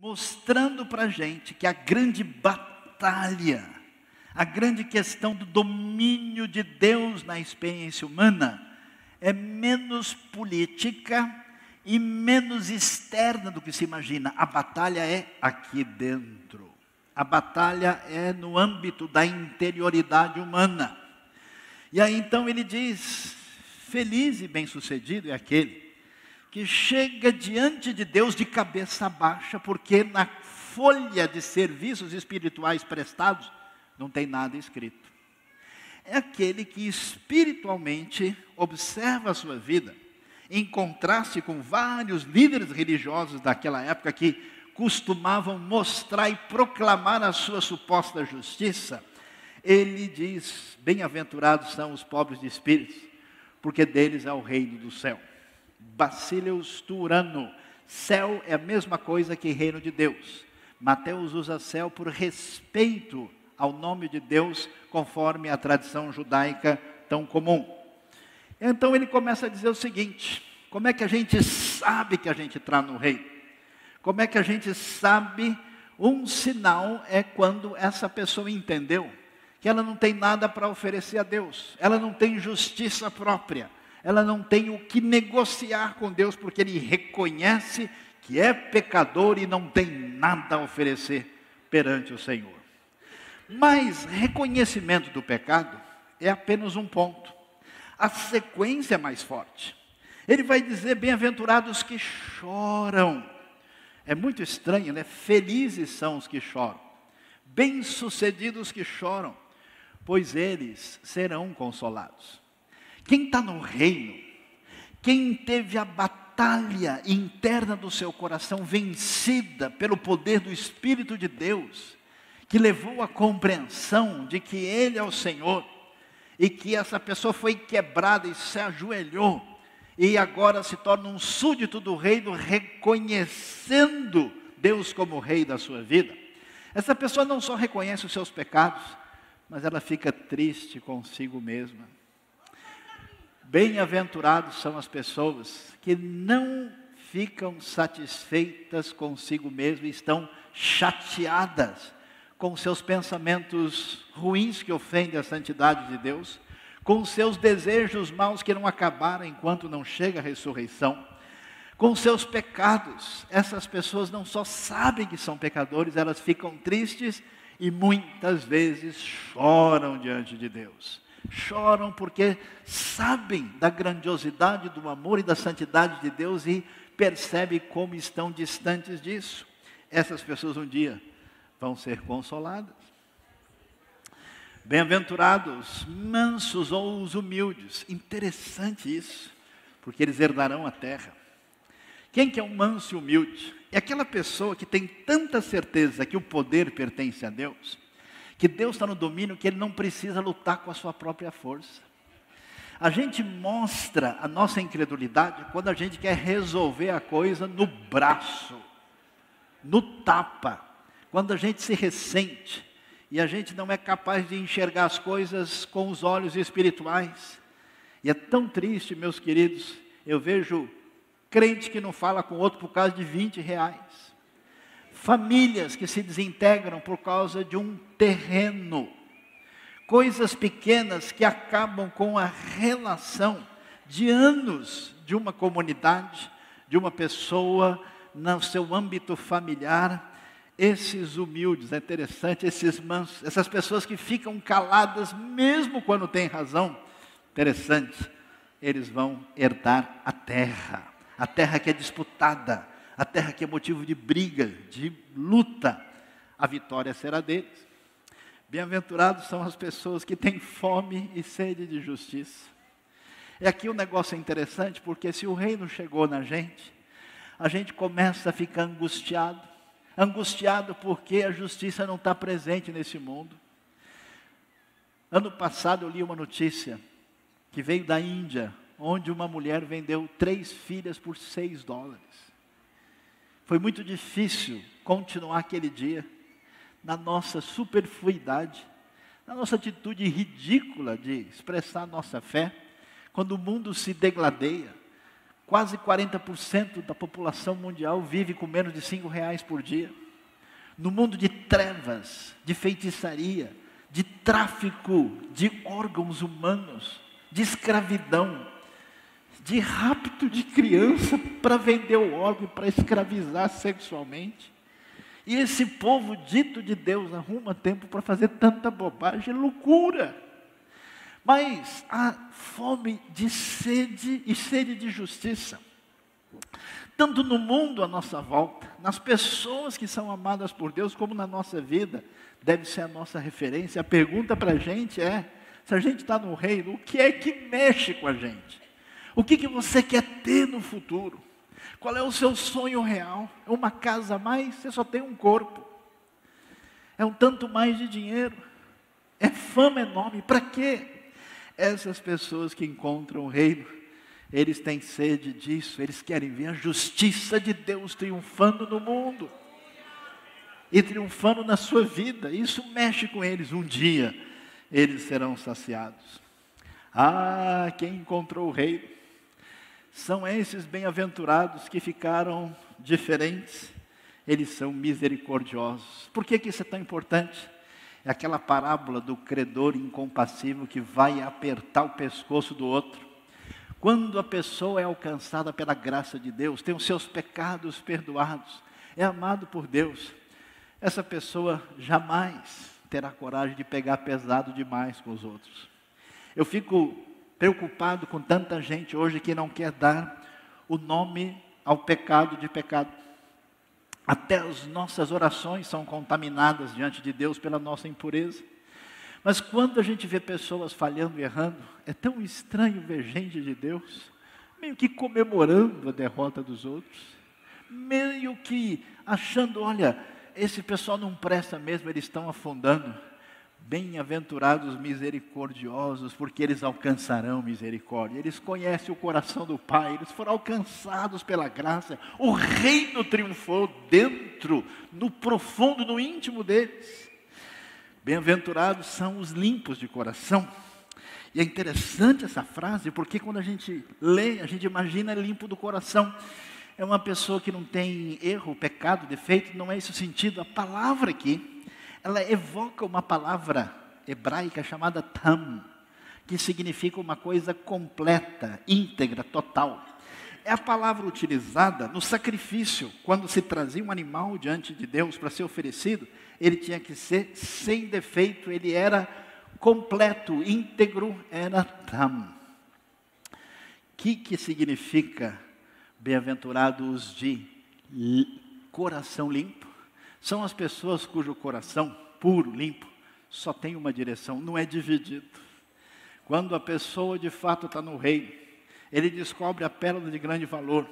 mostrando para a gente que a grande batalha, a grande questão do domínio de Deus na experiência humana é menos política e menos externa do que se imagina. A batalha é aqui dentro. A batalha é no âmbito da interioridade humana. E aí então ele diz, feliz e bem-sucedido é aquele que chega diante de Deus de cabeça baixa, porque na folha de serviços espirituais prestados não tem nada escrito. É aquele que espiritualmente observa a sua vida, em contraste com vários líderes religiosos daquela época que costumavam mostrar e proclamar a sua suposta justiça. Ele diz, bem-aventurados são os pobres de espírito, porque deles é o reino do céu. Basileus tu Urano, céu é a mesma coisa que reino de Deus. Mateus usa céu por respeito ao nome de Deus, conforme a tradição judaica tão comum. Então ele começa a dizer o seguinte, como é que a gente sabe que a gente está no reino? Como é que a gente sabe? Um sinal é quando essa pessoa entendeu que ela não tem nada para oferecer a Deus, ela não tem justiça própria, ela não tem o que negociar com Deus, porque ele reconhece que é pecador e não tem nada a oferecer perante o Senhor. Mas reconhecimento do pecado é apenas um ponto. A sequência é mais forte. Ele vai dizer, bem-aventurados que choram. É muito estranho, né? Felizes são os que choram. Bem-sucedidos que choram, pois eles serão consolados. Quem está no reino, quem teve a batalha interna do seu coração vencida pelo poder do Espírito de Deus, que levou à compreensão de que Ele é o Senhor, e que essa pessoa foi quebrada e se ajoelhou, e agora se torna um súdito do reino, reconhecendo Deus como Rei da sua vida. Essa pessoa não só reconhece os seus pecados, mas ela fica triste consigo mesma. Bem-aventurados são as pessoas que não ficam satisfeitas consigo mesmas e estão chateadas com seus pensamentos ruins que ofendem a santidade de Deus, com seus desejos maus que não acabaram enquanto não chega a ressurreição, com seus pecados. Essas pessoas não só sabem que são pecadores, elas ficam tristes e muitas vezes choram diante de Deus. Choram porque sabem da grandiosidade do amor e da santidade de Deus e percebem como estão distantes disso. Essas pessoas um dia vão ser consoladas. Bem-aventurados, mansos ou os humildes. Interessante isso, porque eles herdarão a terra. Quem que é um manso e humilde? É aquela pessoa que tem tanta certeza que o poder pertence a Deus, que Deus está no domínio, que ele não precisa lutar com a sua própria força. A gente mostra a nossa incredulidade quando a gente quer resolver a coisa no braço, no tapa, quando a gente se ressente e a gente não é capaz de enxergar as coisas com os olhos espirituais. E é tão triste, meus queridos, eu vejo crente que não fala com outro por causa de R$20. Famílias que se desintegram por causa de um terreno. Coisas pequenas que acabam com a relação de anos de uma comunidade, de uma pessoa no seu âmbito familiar. Esses humildes, é interessante, esses mansos, essas pessoas que ficam caladas mesmo quando têm razão, interessante, eles vão herdar a terra que é disputada, a terra que é motivo de briga, de luta, a vitória será deles. Bem-aventurados são as pessoas que têm fome e sede de justiça. E aqui o negócio é interessante, porque se o reino chegou na gente, a gente começa a ficar angustiado porque a justiça não está presente nesse mundo. Ano passado eu li uma notícia que veio da Índia, onde uma mulher vendeu 3 filhas por $6. Foi muito difícil continuar aquele dia, na nossa superfluidade, na nossa atitude ridícula de expressar nossa fé, quando o mundo se degladeia, Quase 40% da população mundial vive com menos de R$ 5 por dia. No mundo de trevas, de feitiçaria, de tráfico de órgãos humanos, de escravidão, de rapto de criança para vender o órgão, para escravizar sexualmente. E esse povo dito de Deus arruma tempo para fazer tanta bobagem, é loucura. Mas há fome de sede e sede de justiça, tanto no mundo à nossa volta, nas pessoas que são amadas por Deus, como na nossa vida, deve ser a nossa referência. A pergunta para a gente é, se a gente está no reino, o que é que mexe com a gente? O que você quer ter no futuro? Qual é o seu sonho real? É uma casa a mais? Você só tem um corpo. É um tanto mais de dinheiro? É fama enorme? Para quê? Essas pessoas que encontram o reino, eles têm sede disso, eles querem ver a justiça de Deus triunfando no mundo. E triunfando na sua vida. Isso mexe com eles. Um dia, eles serão saciados. Ah, quem encontrou o reino? São esses bem-aventurados que ficaram diferentes. Eles são misericordiosos. Por que isso é tão importante? É aquela parábola do credor incompassível que vai apertar o pescoço do outro. Quando a pessoa é alcançada pela graça de Deus, tem os seus pecados perdoados, é amado por Deus, essa pessoa jamais terá coragem de pegar pesado demais com os outros. Eu fico preocupado com tanta gente hoje que não quer dar o nome ao pecado de pecado. Até as nossas orações são contaminadas diante de Deus pela nossa impureza. Mas quando a gente vê pessoas falhando e errando, é tão estranho ver gente de Deus meio que comemorando a derrota dos outros, meio que achando, olha, esse pessoal não presta mesmo, eles estão afundando. Bem-aventurados misericordiosos, porque eles alcançarão misericórdia. Eles conhecem o coração do Pai, eles foram alcançados pela graça. O reino triunfou dentro, no profundo, no íntimo deles. Bem-aventurados são os limpos de coração. E é interessante essa frase, porque quando a gente lê, a gente imagina limpo do coração. É uma pessoa que não tem erro, pecado, defeito, não é esse o sentido. A palavra aqui, ela evoca uma palavra hebraica chamada tam, que significa uma coisa completa, íntegra, total. É a palavra utilizada no sacrifício, quando se trazia um animal diante de Deus para ser oferecido, ele tinha que ser sem defeito, ele era completo, íntegro, era tam. O que significa bem-aventurados de coração limpo? São as pessoas cujo coração, puro, limpo, só tem uma direção, não é dividido. Quando a pessoa de fato está no reino, ele descobre a pérola de grande valor,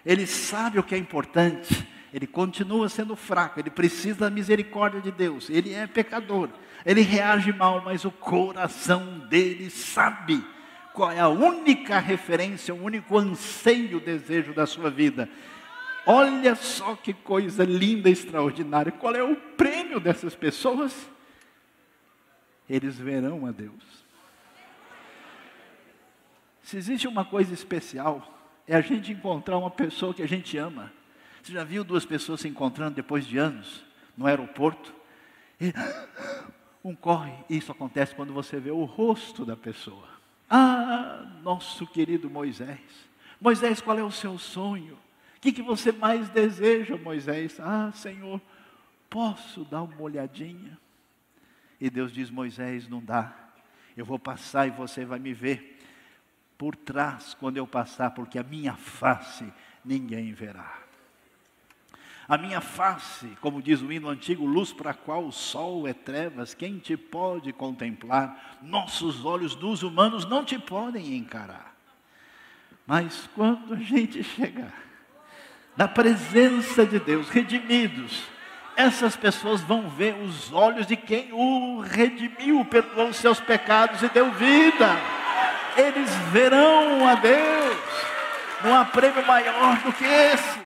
ele sabe o que é importante, ele continua sendo fraco, ele precisa da misericórdia de Deus, ele é pecador, ele reage mal, mas o coração dele sabe qual é a única referência, o único anseio, desejo da sua vida. Olha só que coisa linda, extraordinária. Qual é o prêmio dessas pessoas? Eles verão a Deus. Se existe uma coisa especial, é a gente encontrar uma pessoa que a gente ama. Você já viu duas pessoas se encontrando depois de anos, no aeroporto? E um corre, e isso acontece quando você vê o rosto da pessoa. Ah, nosso querido Moisés. Moisés, qual é o seu sonho? O que você mais deseja, Moisés? Ah, Senhor, posso dar uma olhadinha? E Deus diz, Moisés, não dá. Eu vou passar e você vai me ver por trás quando eu passar, porque a minha face ninguém verá. A minha face, como diz o hino antigo, luz para a qual o sol é trevas, quem te pode contemplar? Nossos olhos dos humanos não te podem encarar. Mas quando a gente chegar na presença de Deus, redimidos, essas pessoas vão ver os olhos de quem o redimiu, perdoou os seus pecados e deu vida. Eles verão a Deus. Não há prêmio maior do que esse.